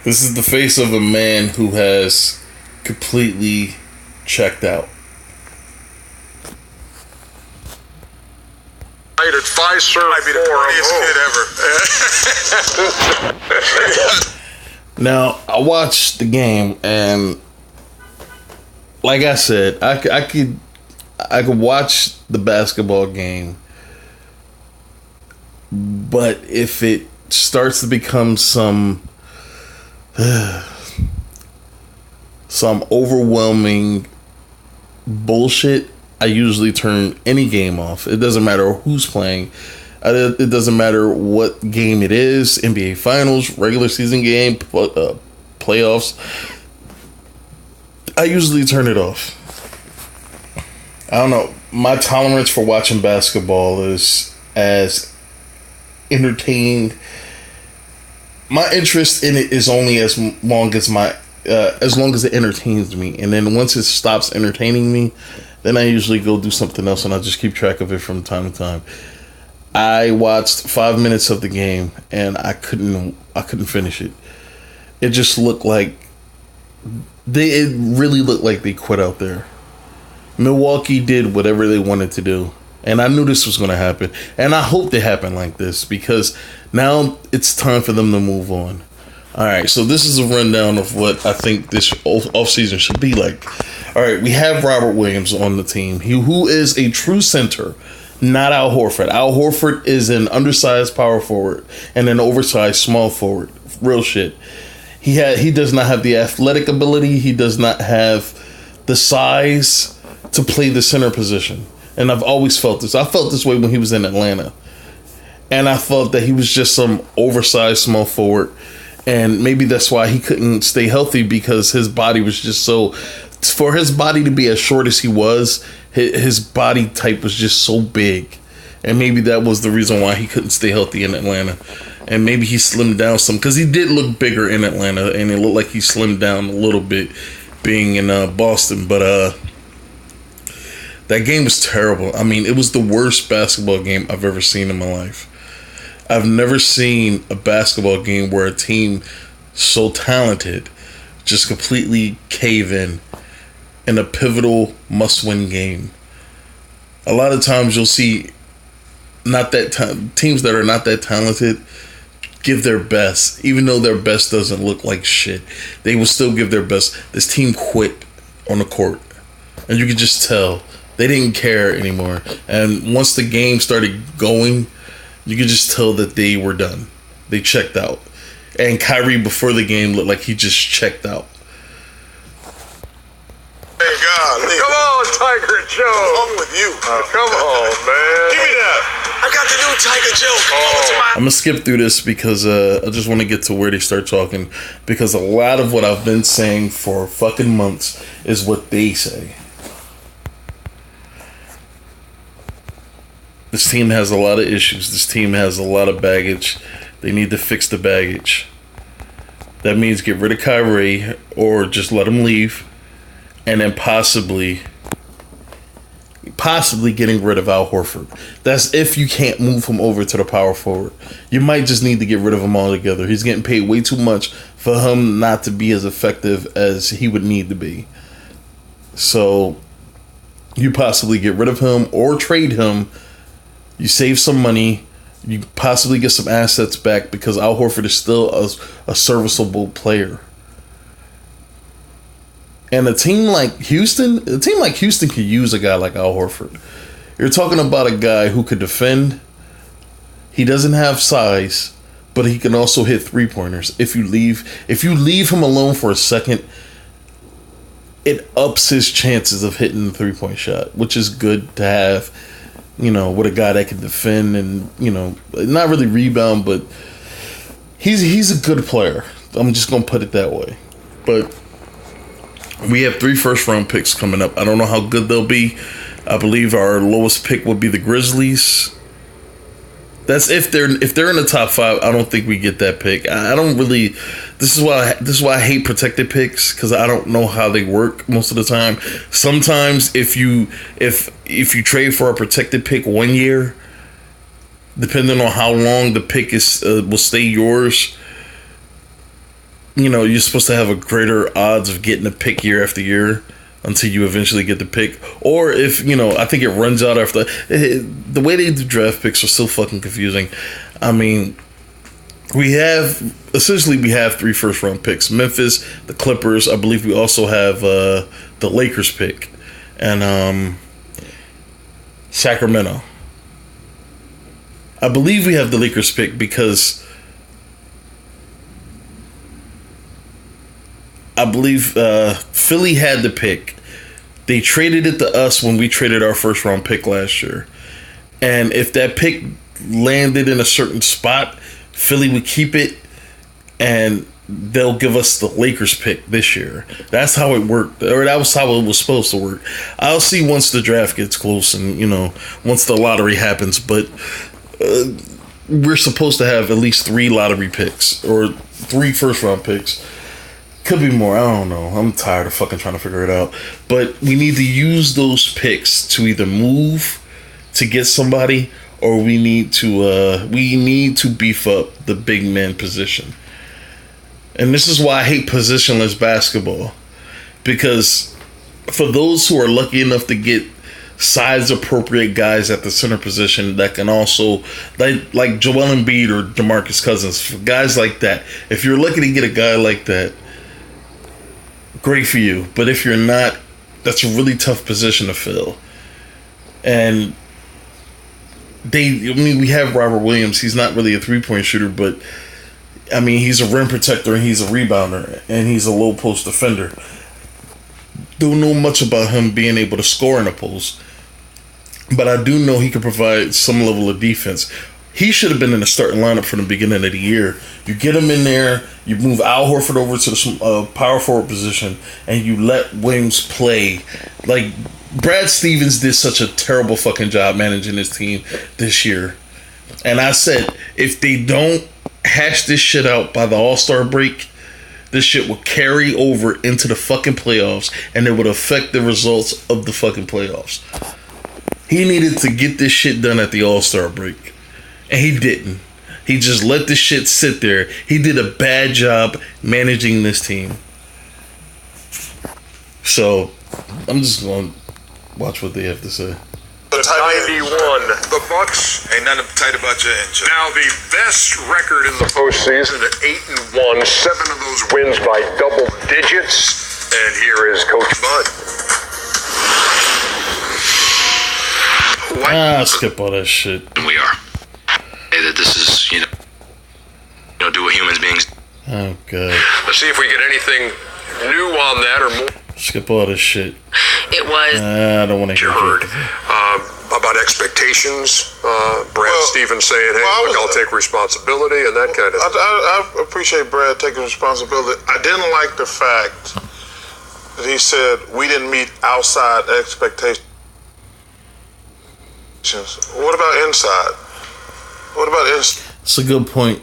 This is the face of a man who has completely checked out. At Pfizer might be the prettiest kid ever. Now, I watched the game, and like I said, I could watch the basketball game, but if it starts to become some overwhelming bullshit, I usually turn any game off. It doesn't matter who's playing. It doesn't matter what game it is. NBA Finals, regular season game, playoffs. I usually turn it off. I don't know. My tolerance for watching basketball is as entertained. My interest in it is only as long as it entertains me, and then once it stops entertaining me, then I usually go do something else, and I just keep track of it from time to time. I watched 5 minutes of the game, and I couldn't finish it. It just looked like it really looked like they quit out there. Milwaukee did whatever they wanted to do, and I knew this was going to happen, and I hoped it happened like this, because now it's time for them to move on. All right, so this is a rundown of what I think this offseason should be like. All right, we have Robert Williams on the team, who is a true center, not Al Horford. Al Horford is an undersized power forward and an oversized small forward. Real shit. He does not have the athletic ability. He does not have the size to play the center position. And I've always felt this. I felt this way when he was in Atlanta. And I thought that he was just some oversized small forward. And maybe that's why he couldn't stay healthy, because his body was just so... For his body to be as short as he was, his body type was just so big. And maybe that was the reason why he couldn't stay healthy in Atlanta. And maybe he slimmed down some, because he did look bigger in Atlanta, and it looked like he slimmed down a little bit being in Boston. But that game was terrible. I mean, it was the worst basketball game I've ever seen in my life. I've never seen a basketball game where a team so talented just completely cave in a pivotal must-win game. A lot of times you'll see teams that are not that talented give their best, even though their best doesn't look like shit. They will still give their best. This team quit on the court, and you could just tell they didn't care anymore. And once the game started going, you could just tell that they were done. They checked out. And Kyrie, before the game, looked like he just checked out. Hey, God, come on, Tiger Joe. What's wrong with you? Come on, man. Give me that. I got the new Tiger Joe. I'm going to skip through this because I just want to get to where they start talking. Because a lot of what I've been saying for fucking months is what they say. This team has a lot of issues. This team has a lot of baggage. They need to fix the baggage. That means get rid of Kyrie or just let him leave. And then possibly getting rid of Al Horford. That's if you can't move him over to the power forward. You might just need to get rid of him altogether. He's getting paid way too much for him not to be as effective as he would need to be. So you possibly get rid of him or trade him. You save some money. You possibly get some assets back, because Al Horford is still a serviceable player. And a team like Houston could use a guy like Al Horford. You're talking about a guy who could defend. He doesn't have size, but he can also hit three-pointers. If you leave him alone for a second, it ups his chances of hitting the three-point shot, which is good to have, with a guy that can defend and, not really rebound, but he's a good player. I'm just going to put it that way. But we have 3 first-round picks coming up. I don't know how good they'll be. I believe our lowest pick would be the Grizzlies. That's if they're in the top 5. I don't think we get that pick. I don't really. This is why I hate protected picks, because I don't know how they work most of the time. Sometimes if you trade for a protected pick 1 year, depending on how long the pick will stay yours, you're supposed to have a greater odds of getting a pick year after year until you eventually get the pick. Or if, I think it runs out after. The way they do draft picks are so fucking confusing. I mean, we have 3 first-round picks. Memphis, the Clippers. I believe we also have the Lakers pick. And Sacramento. I believe we have the Lakers pick because I believe Philly had the pick. They traded it to us when we traded our first-round pick last year. And if that pick landed in a certain spot, Philly would keep it, and they'll give us the Lakers pick this year. That's how it worked, or that was how it was supposed to work. I'll see once the draft gets close and, once the lottery happens. But we're supposed to have at least 3 lottery picks or 3 first-round picks. Could be more. I don't know. I'm tired of fucking trying to figure it out. But we need to use those picks to either move to get somebody, or we need to beef up the big man position. And this is why I hate positionless basketball, because for those who are lucky enough to get size appropriate guys at the center position that can also like Joel Embiid or DeMarcus Cousins, for guys like that, if you're lucky to get a guy like that, great for you. But if you're not, that's a really tough position to fill. And we have Robert Williams. He's not really a 3-point shooter, but I mean, he's a rim protector and he's a rebounder and he's a low post defender. Don't know much about him being able to score in a post, but I do know he can provide some level of defense. He should have been in the starting lineup from the beginning of the year. You get him in there, you move Al Horford over to the power forward position, and you let Williams play. Like, Brad Stevens did such a terrible fucking job managing his team this year. And I said, if they don't hash this shit out by the All-Star break, this shit will carry over into the fucking playoffs, and it would affect the results of the fucking playoffs. He needed to get this shit done at the All-Star break. And he didn't. He just let the shit sit there. He did a bad job managing this team. So, I'm just going to watch what they have to say. 91. The Bucks. Ain't nothing tight about your engine. Now the best record in the postseason at 8-1. 7 of those wins by double digits. And here is Coach Bud. Skip all that shit. We are. That this is, do what humans beings. Oh, God. Let's see if we get anything new on that or more. Skip all this shit. It was. I don't want to hear Heard about expectations. Brad Stevens saying, "Hey, look, I'll take responsibility," and that kind of. I appreciate Brad taking responsibility. I didn't like the fact that he said we didn't meet outside expectations. What about inside? What about inside? It's a good point.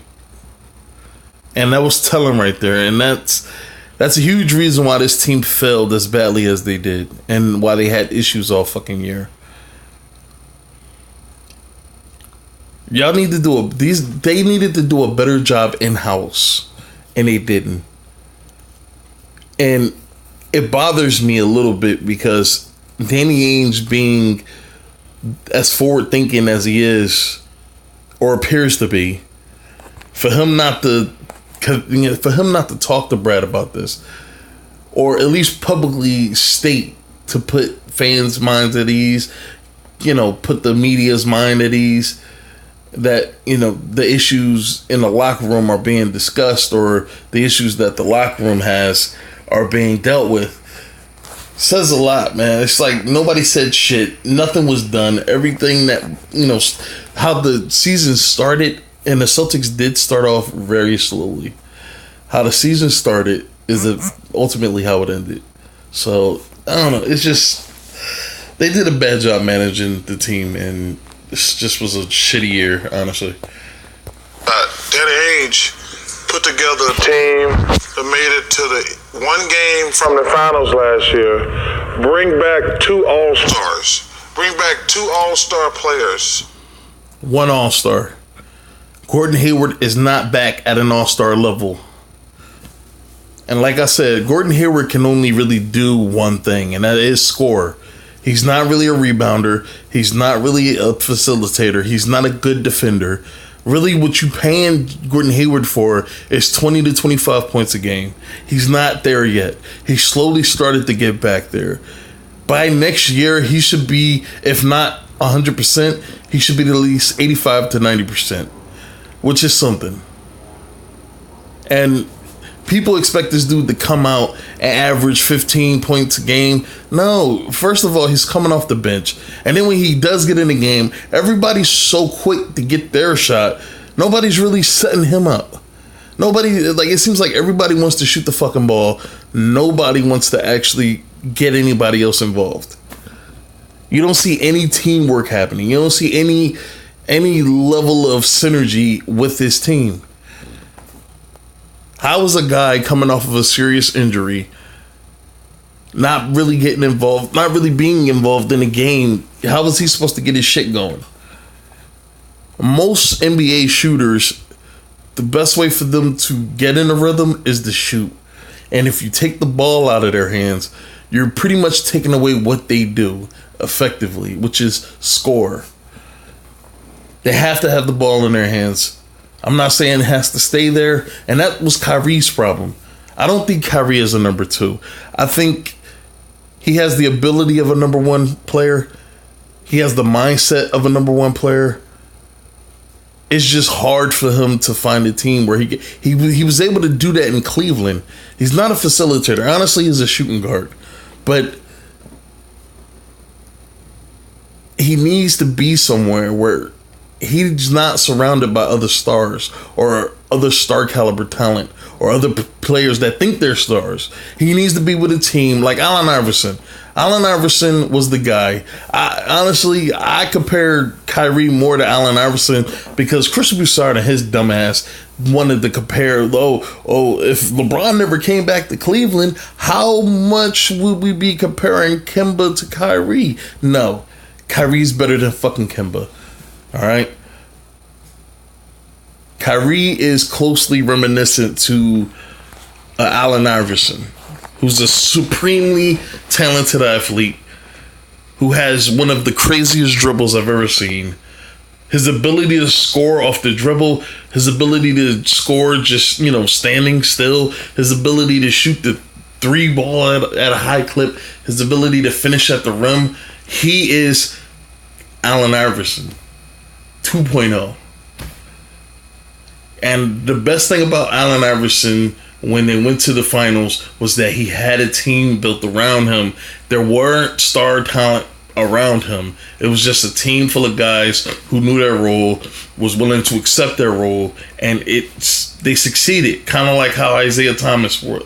And that was telling right there. And that's a huge reason why this team failed as badly as they did. And why they had issues all fucking year. Y'all need to they needed to do a better job in-house. And they didn't. And it bothers me a little bit because Danny Ainge, being as forward-thinking as he is, or appears to be, for him not to talk to Brad about this, or at least publicly state to put fans' minds at ease, put the media's mind at ease, that the issues in the locker room are being discussed, or the issues that the locker room has are being dealt with, says a lot, man. It's like nobody said shit. Nothing was done. Everything that, how the season started, and the Celtics did start off very slowly. How the season started is ultimately how it ended. So, I don't know. It's just, they did a bad job managing the team, and this just was a shitty year, honestly. Danny Ainge put together a team that made it to the one game from the finals last year. Bring back 2 All-Stars. Bring back 2 All-Star players. 1 All-Star. Gordon Hayward is not back at an All-Star level. And like I said, Gordon Hayward can only really do one thing, and that is score. He's not really a rebounder. He's not really a facilitator. He's not a good defender. Really, what you paying Gordon Hayward for is 20 to 25 points a game. He's not there yet. He slowly started to get back there. By next year, he should be, if not 100%, he should be at least 85 to 90%, which is something. And people expect this dude to come out and average 15 points a game. No, first of all, he's coming off the bench. And then when he does get in the game, everybody's so quick to get their shot. Nobody's really setting him up. It seems like everybody wants to shoot the fucking ball. Nobody wants to actually get anybody else involved. You don't see any teamwork happening. You don't see any level of synergy with this team. How is a guy coming off of a serious injury, not really getting involved, not really being involved in a game, how is he supposed to get his shit going? Most NBA shooters, the best way for them to get in a rhythm is to shoot. And if you take the ball out of their hands, you're pretty much taking away what they do effectively, which is score. They have to have the ball in their hands. I'm not saying it has to stay there, and that was Kyrie's problem. I don't think Kyrie is a number 2. I think he has the ability of a number 1 player. He has the mindset of a number 1 player. It's just hard for him to find a team where he was able to do that in Cleveland. He's not a facilitator. Honestly, he's a shooting guard. But he needs to be somewhere where he's not surrounded by other stars or other star caliber talent or other players that think they're stars. He needs to be with a team like Allen Iverson. Allen Iverson was the guy. I compared Kyrie more to Allen Iverson because Chris Broussard and his dumbass wanted to compare, if LeBron never came back to Cleveland, how much would we be comparing Kemba to Kyrie? No, Kyrie's better than fucking Kemba. All right. Kyrie is closely reminiscent to Allen Iverson, who's a supremely talented athlete who has one of the craziest dribbles I've ever seen. His ability to score off the dribble, his ability to score just, standing still, his ability to shoot the 3 ball at a high clip, his ability to finish at the rim. He is Allen Iverson 2.0. And the best thing about Allen Iverson when they went to the finals was that he had a team built around him. There weren't star talent around him. It was just a team full of guys who knew their role, was willing to accept their role, and they succeeded. Kind of like how Isaiah Thomas were.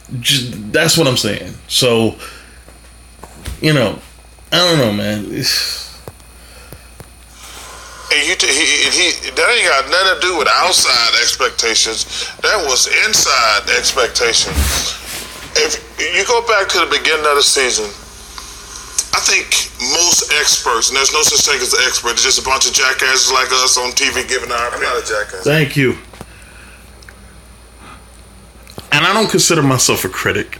That's what I'm saying. So, I don't know, man. That ain't got nothing to do with outside expectations. That was inside expectation. If you go back to the beginning of the season, I think most experts, and there's no such thing as an expert, it's just a bunch of jackasses like us on TV giving our opinion. I'm not a jackass. Thank you. And I don't consider myself a critic.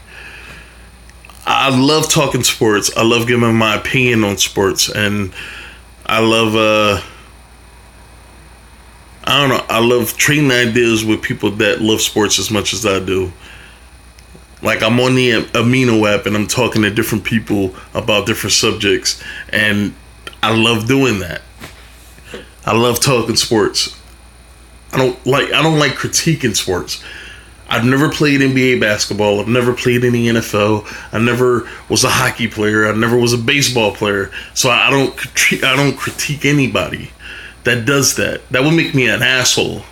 I love talking sports. I love giving my opinion on sports. And I love... I love trading ideas with people that love sports as much as I do. Like, I'm on the Amino app and I'm talking to different people about different subjects, and I love doing that. I love talking sports. I don't like critiquing sports. I've never played NBA basketball. I've never played in the NFL. I never was a hockey player. I never was a baseball player. So I don't critique anybody that does that. That would make me an asshole.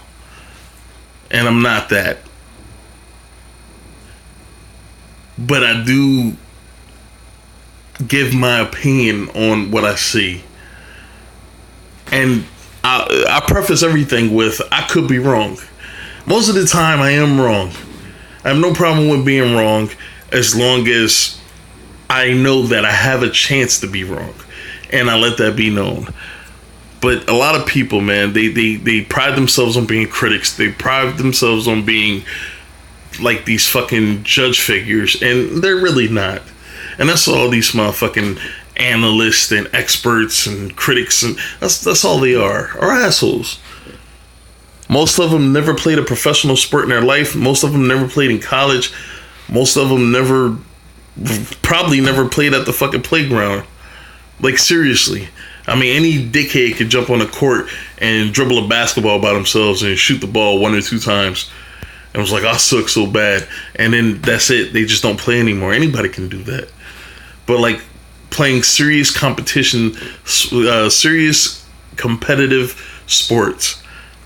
And I'm not that. But I do give my opinion on what I see. And I preface everything with, I could be wrong. Most of the time I am wrong. I have no problem with being wrong as long as I know that I have a chance to be wrong. And I let that be known. But a lot of people, man, they pride themselves on being critics. They pride themselves on being like these fucking judge figures, and they're really not. And that's all these motherfucking analysts and experts and critics, and that's all they are assholes. Most of them never played a professional sport in their life. Most of them never played in college. Most of them probably never played at the fucking playground. Like, seriously. I mean, any dickhead could jump on a court and dribble a basketball by themselves and shoot the ball 1 or 2 times. And it was like, I suck so bad. And then that's it. They just don't play anymore. Anybody can do that. But, like, playing serious competition, serious competitive sports,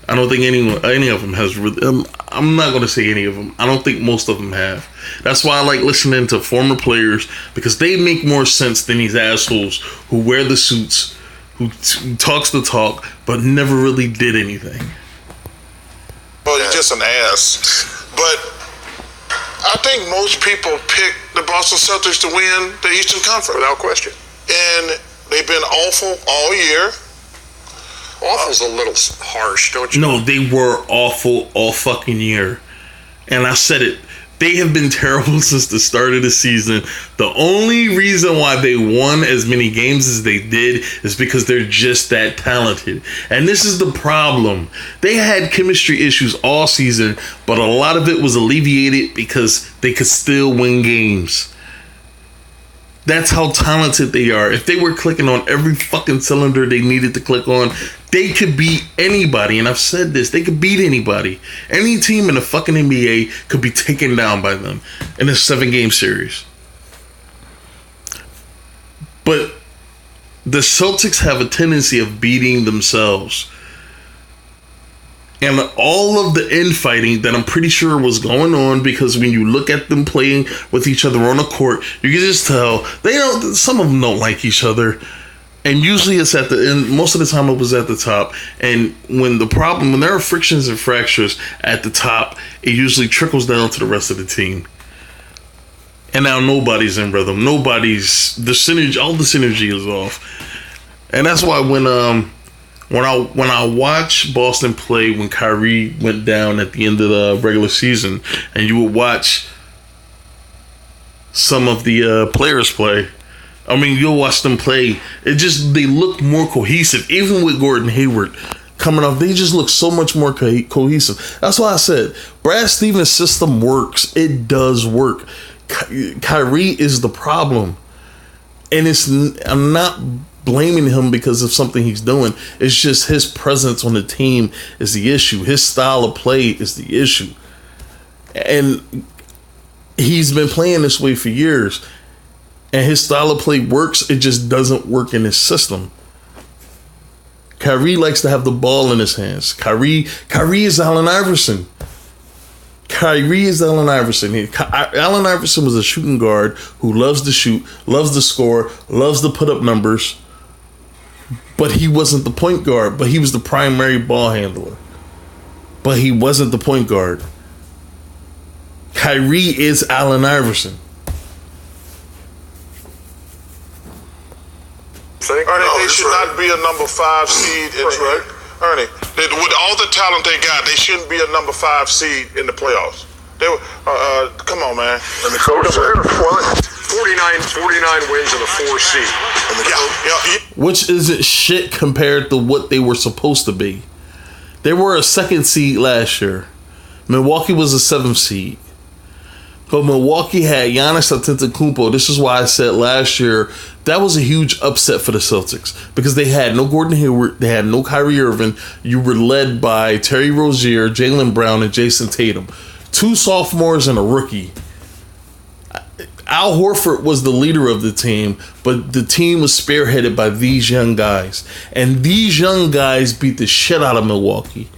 I don't think any of them has really, I'm not going to say any of them. I don't think most of them have. That's why I like listening to former players, because they make more sense than these assholes who wear the suits, who talks the talk, but never really did anything. Well, you're just an ass. But I think most people pick the Boston Celtics to win the Eastern Conference. Without question. And they've been awful all year. Awful's a little harsh, don't you? No, they were awful all fucking year. And I said it. They have been terrible since the start of the season. The only reason why they won as many games as they did is because they're just that talented. And this is the problem. They had chemistry issues all season, but a lot of it was alleviated because they could still win games. That's how talented they are. If they were clicking on every fucking cylinder they needed to click on, they could beat anybody. And I've said this, they could beat anybody. Any team in the fucking NBA could be taken down by them in a 7-game series. But the Celtics have a tendency of beating themselves. And all of the infighting that I'm pretty sure was going on, because when you look at them playing with each other on the court, you can just tell some of them don't like each other. And usually it's at the end. Most of the time it was at the top. And when there are frictions and fractures at the top, it usually trickles down to the rest of the team. And now nobody's in rhythm. All the synergy is off. And that's why when I watch Boston play, when Kyrie went down at the end of the regular season, and you would watch some of the players play, I mean, you'll watch them play, they look more cohesive. Even with Gordon Hayward coming off, they just look so much more cohesive. That's why I said Brad Stevens' system works. It does work. Kyrie is the problem. And I'm not blaming him because of something he's doing. It's just his presence on the team is the issue. His style of play is the issue. And he's been playing this way for years. And his style of play works. It just doesn't work in his system. Kyrie likes to have the ball in his hands. Kyrie is Allen Iverson. Allen Iverson was a shooting guard who loves to shoot, loves to score, loves to put up numbers. But he wasn't the point guard. But he was the primary ball handler. But he wasn't the point guard. Kyrie is Allen Iverson. Ernie, they should not be a number 5 seed. That's right. Ernie, with all the talent they got, they shouldn't be a number 5 seed in the playoffs. Come on, man. And the coach said 49 wins and a 4 seed. Which isn't shit compared to what they were supposed to be. They were a 2nd seed last year. Milwaukee was a 7th seed. But Milwaukee had Giannis Antetokounmpo. This is why I said last year that was a huge upset for the Celtics, because they had no Gordon Hayward, they had no Kyrie Irving. You were led by Terry Rozier, Jaylen Brown, and Jason Tatum. 2 sophomores and a rookie. Al Horford was the leader of the team, but the team was spearheaded by these young guys. And these young guys beat the shit out of Milwaukee.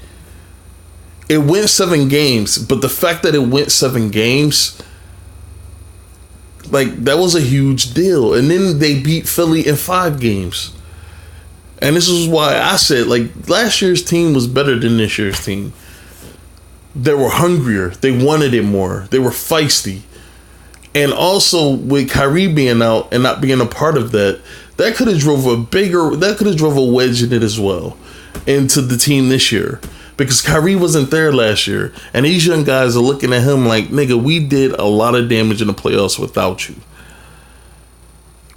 It went 7 games, but the fact that it went 7 games, that was a huge deal. And then they beat Philly in 5 games. And this is why I said, last year's team was better than this year's team. They were hungrier. They wanted it more. They were feisty. And also with Kyrie being out and not being a part of that could have drove a wedge in it as well into the team this year. because Kyrie wasn't there last year. And these young guys are looking at him like, nigga, we did a lot of damage in the playoffs without you.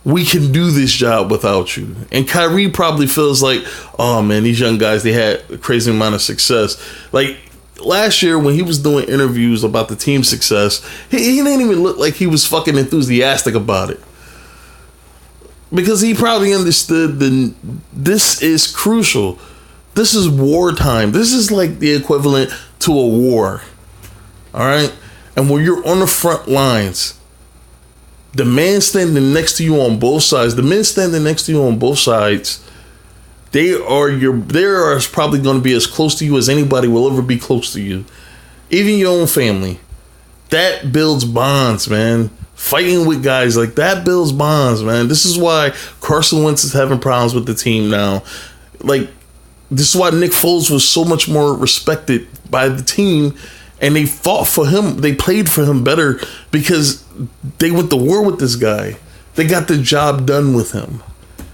We can do this job without you. And Kyrie probably feels like, oh man, these young guys, they had a crazy amount of success. Like last year when he was doing interviews about the team's success, he didn't even look like he was fucking enthusiastic about it. Because he probably understood this is crucial. This is wartime. This is like the equivalent to a war. All right? And when you're on the front lines, the man standing next to you on both sides, they are probably going to be as close to you as anybody will ever be close to you. Even your own family. That builds bonds, man. Fighting with guys like that builds bonds, man. This is why Carson Wentz is having problems with the team now. Like, this is why Nick Foles was so much more respected by the team. And they fought for him. They played for him better because they went to war with this guy. They got the job done with him.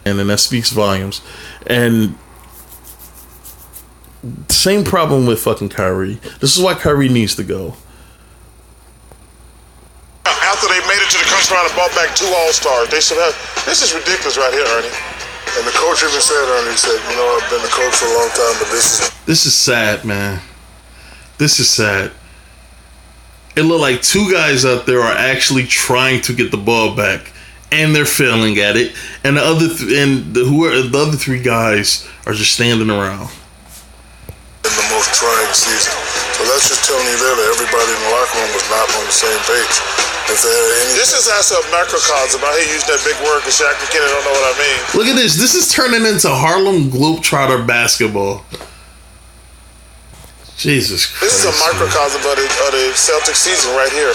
And then that speaks volumes. And same problem with fucking Kyrie. This is why Kyrie needs to go. After they made it to the conference round and brought back 2 All-Stars, they said, this is ridiculous right here, Ernie. And the coach even said, Ernie, he said, you know, I've been the coach for a long time, but This is sad, man. This is sad. It looked like 2 guys out there are actually trying to get the ball back, and they're failing at it. And the other the other 3 guys are just standing around. In the most trying season, so that's just telling you there that everybody in the locker room was not on the same page. If they had any, this is also a microcosm. I hate using that big word because Shaq and Kenny don't know what I mean. Look at this. This is turning into Harlem Globetrotter basketball. Jesus Christ. This is a microcosm of the Celtics season right here.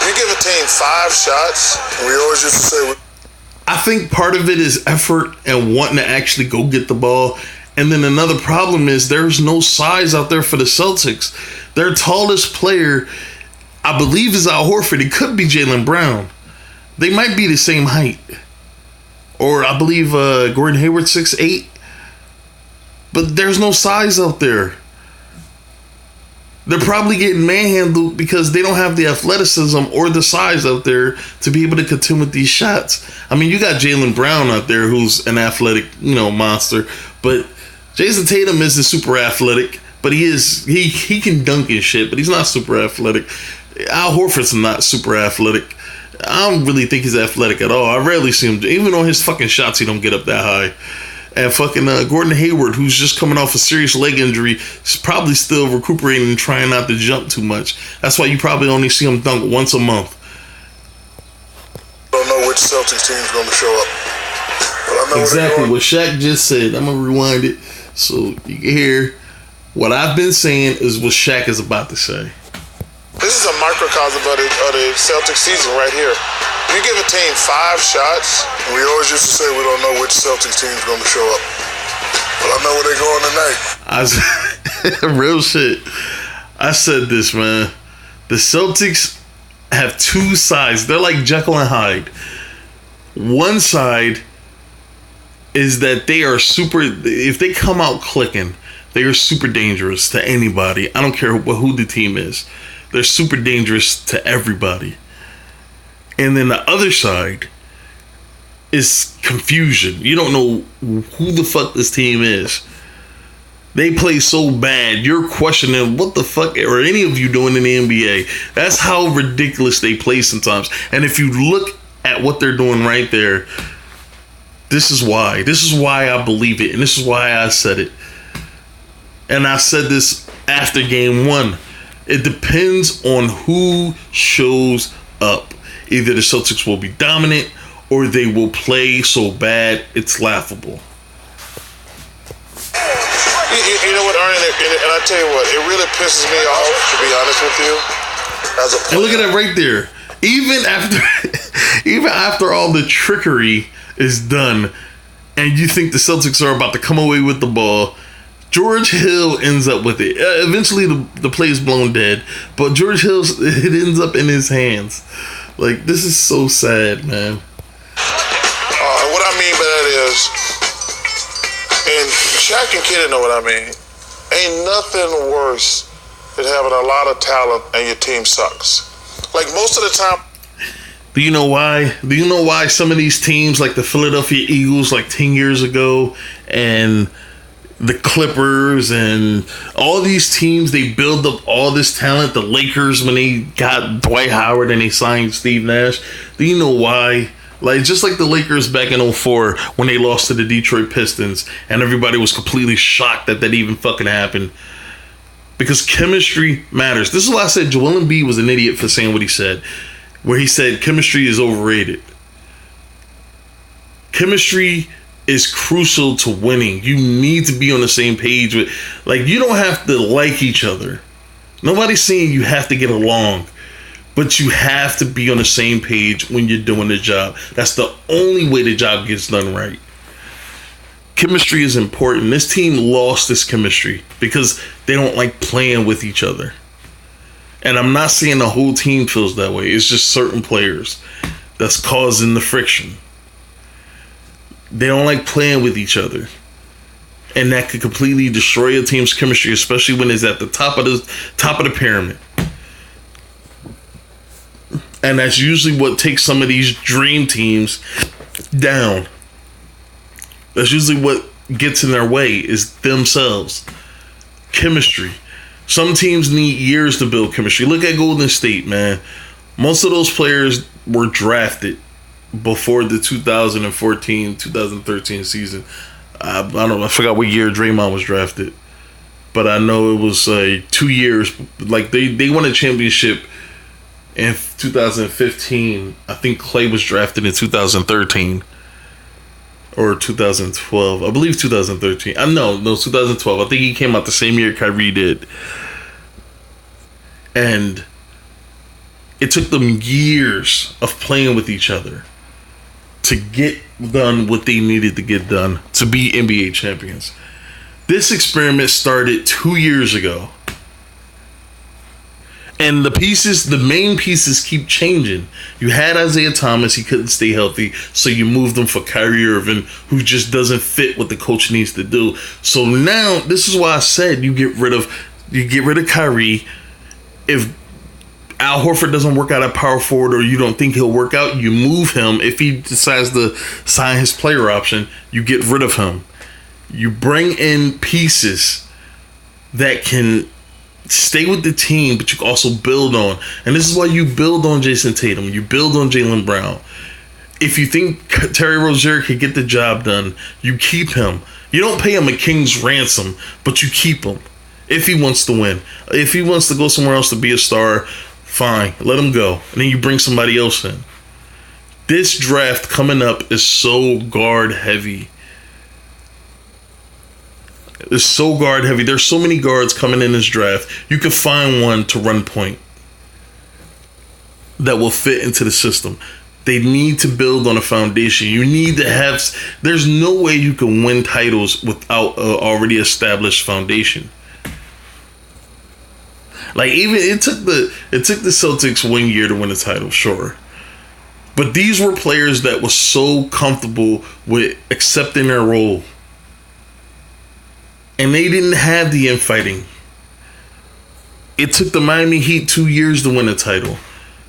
You give a team 5 shots, and we always used to say... I think part of it is effort and wanting to actually go get the ball. And then another problem is there's no size out there for the Celtics. Their tallest player, I believe, is Al Horford. It could be Jaylen Brown. They might be the same height. Or I believe Gordon Hayward 6'8". But there's no size out there. They're probably getting manhandled because they don't have the athleticism or the size out there to be able to contend with these shots. I mean, you got Jaylen Brown out there who's an athletic, monster. But Jason Tatum isn't super athletic, but he can dunk and shit, but he's not super athletic. Al Horford's not super athletic. I don't really think he's athletic at all. I rarely see him, even on his fucking shots, he don't get up that high. And fucking Gordon Hayward, who's just coming off a serious leg injury, is probably still recuperating and trying not to jump too much. That's why you probably only see him dunk once a month. Don't know which Celtics team's going to show up. But I know exactly what Shaq just said. I'm going to rewind it so you can hear what I've been saying is what Shaq is about to say. This is a microcosm of the Celtics season right here. You give a team 5 shots, and we always used to say we don't know which Celtics team's going to show up. But I know where they're going tonight. Real shit. I said this, man. The Celtics have 2 sides. They're like Jekyll and Hyde. One side is that they are super... If they come out clicking, they are super dangerous to anybody. I don't care who the team is. They're super dangerous to everybody. And then the other side is confusion. You don't know who the fuck this team is. They play so bad, you're questioning what the fuck are any of you doing in the NBA. That's how ridiculous they play sometimes. And if you look at what they're doing right there, this is why. This is why I believe it. And this is why I said it. And I said this after game 1. It depends on who shows up. Either the Celtics will be dominant or they will play so bad it's laughable. You know what, Ernie, and I tell you what, it really pisses me off, to be honest with you. As a player. And look at that right there. Even after all the trickery is done, and you think the Celtics are about to come away with the ball, George Hill ends up with it. Eventually, the play is blown dead, but George Hill, it ends up in his hands. Like, this is so sad, man. What I mean by that is, and Shaq and Kenny know what I mean. Ain't nothing worse than having a lot of talent and your team sucks. Like most of the time. Do you know why? Do you know why some of these teams, like the Philadelphia Eagles, like 10 years ago, and the Clippers, and all these teams, they build up all this talent? The Lakers, when they got Dwight Howard and they signed Steve Nash. Do you know why? Like, just like the Lakers back in 2004 when they lost to the Detroit Pistons, and everybody was completely shocked that even fucking happened. Because chemistry matters. This is why I said Joel Embiid was an idiot for saying what he said, where he said chemistry is overrated. Chemistry is crucial to winning. You need to be on the same page with, like, you don't have to like each other. Nobody's saying you have to get along, but you have to be on the same page when you're doing the job. That's the only way the job gets done right. Chemistry is important. This team lost this chemistry because they don't like playing with each other. And I'm not saying the whole team feels that way. It's just certain players that's causing the friction. They don't like playing with each other. And that could completely destroy a team's chemistry, especially when it's at the top of the pyramid. And that's usually what takes some of these dream teams down. That's usually what gets in their way, is themselves. Chemistry. Some teams need years to build chemistry. Look at Golden State, man. Most of those players were drafted before the 2014-2013 season. I don't know. I forgot what year Draymond was drafted. But I know it was 2 years. Like, they won a championship in 2015. I think Clay was drafted in 2013. Or 2012. I believe 2013. No, 2012. I think he came out the same year Kyrie did. And it took them years of playing with each other to get done what they needed to get done to be NBA champions. This experiment started 2 years ago. And the main pieces keep changing. You had Isaiah Thomas, he couldn't stay healthy, so you moved him for Kyrie Irving, who just doesn't fit what the coach needs to do. So now, this is why I said you get rid of Kyrie. If Al Horford doesn't work out at power forward, or you don't think he'll work out, you move him. If he decides to sign his player option, you get rid of him. You bring in pieces that can stay with the team, but you can also build on. And this is why you build on Jason Tatum. You build on Jaylen Brown. If you think Terry Rozier could get the job done, you keep him. You don't pay him a king's ransom, but you keep him. If he wants to win. If he wants to go somewhere else to be a star, fine. Let him go. And then you bring somebody else in. This draft coming up is so guard heavy. It's so guard heavy. There's so many guards coming in this draft. You can find one to run point that will fit into the system. They need to build on a foundation. You need to have. There's no way you can win titles without an already established foundation. Like, even it took the Celtics 1 year to win a title, sure. But these were players that were so comfortable with accepting their role. And they didn't have the infighting. It took the Miami Heat 2 years to win a title.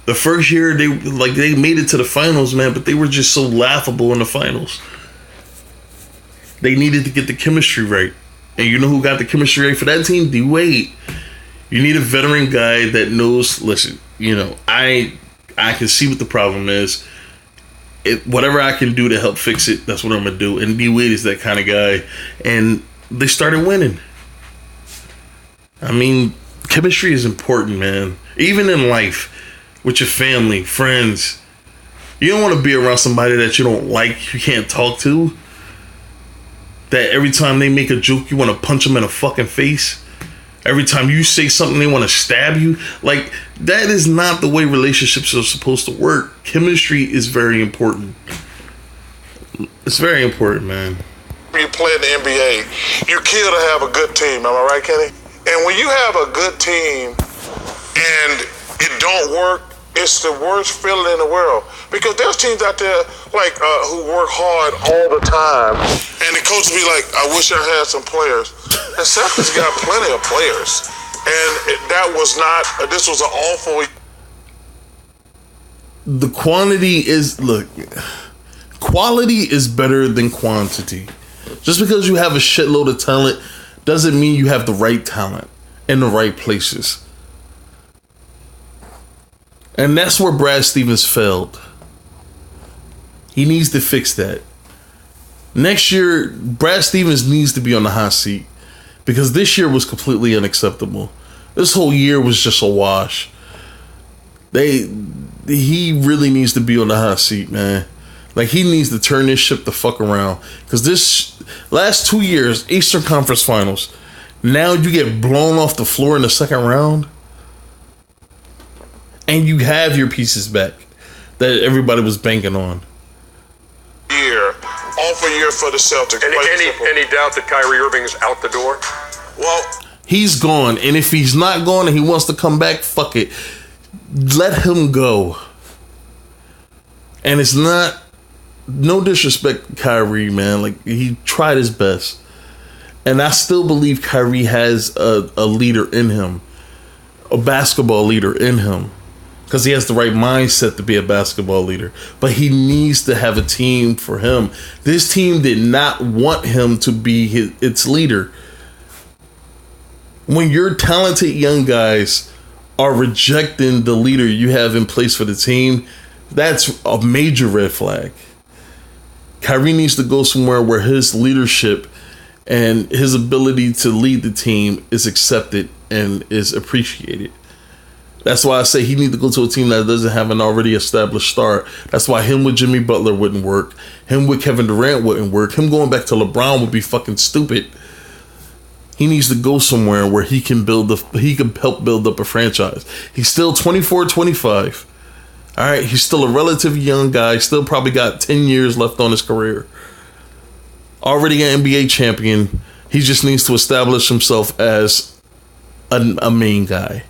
The first year, they made it to the finals, man, but they were just so laughable in the finals. They needed to get the chemistry right. And you know who got the chemistry right for that team? D-Wade. You need a veteran guy that knows, listen, I can see what the problem is. Whatever I can do to help fix it, that's what I'm going to do. And D-Wade is that kind of guy. And they started winning. I mean, chemistry is important, man. Even in life, with your family, friends. You don't want to be around somebody that you don't like, you can't talk to. That every time they make a joke, you want to punch them in the fucking face. Every time you say something, they want to stab you. Like, that is not the way relationships are supposed to work. Chemistry is very important. It's very important, man. You play in the NBA, you kill to have a good team. Am I right, Kenny? And when you have a good team and it don't work, it's the worst feeling in the world because there's teams out there like who work hard all the time, and the coach will be like, "I wish I had some players." And Celtics got plenty of players, and that was not. This was an awful. The quality is better than quantity. Just because you have a shitload of talent doesn't mean you have the right talent in the right places. And that's where Brad Stevens failed. He needs to fix that. Next year, Brad Stevens needs to be on the hot seat because this year was completely unacceptable. This whole year was just a wash. He really needs to be on the hot seat, man. Like, he needs to turn this ship the fuck around. Because this last 2 years, Eastern Conference Finals, now you get blown off the floor in the second round. And you have your pieces back that everybody was banking on. Off a year for the Celtics. Any doubt that Kyrie Irving is out the door? Well, he's gone. And if he's not gone and he wants to come back, fuck it. Let him go. And it's not, no disrespect to Kyrie, man. Like, he tried his best. And I still believe Kyrie has a leader in him. A basketball leader in him. Because he has the right mindset to be a basketball leader. But he needs to have a team for him. This team did not want him to be its leader. When your talented young guys are rejecting the leader you have in place for the team, that's a major red flag. Kyrie needs to go somewhere where his leadership and his ability to lead the team is accepted and is appreciated. That's why I say he needs to go to a team that doesn't have an already established star. That's why him with Jimmy Butler wouldn't work. Him with Kevin Durant wouldn't work. Him going back to LeBron would be fucking stupid. He needs to go somewhere where he can help build up a franchise. He's still 24, 25. All right, he's still a relatively young guy. Still probably got 10 years left on his career. Already an NBA champion. He just needs to establish himself as a main guy.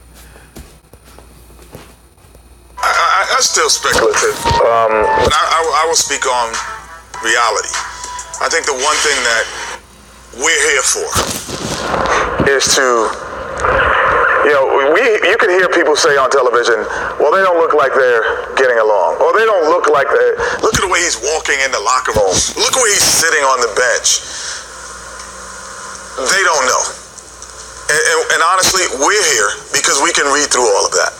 That's still speculative. But I will speak on reality. I think the one thing that we're here for is to, you can hear people say on television, well, they don't look like they're getting along. Or they don't look like look at the way he's walking in the locker room. Look at the way he's sitting on the bench. They don't know. And honestly, we're here because we can read through all of that.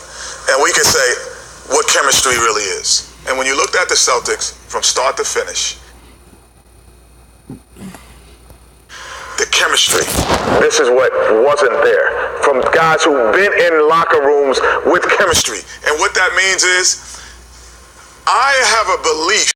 And we can say what chemistry really is. And when you looked at the Celtics from start to finish, the chemistry, this is what wasn't there. From guys who've been in locker rooms with chemistry. And what that means is, I have a belief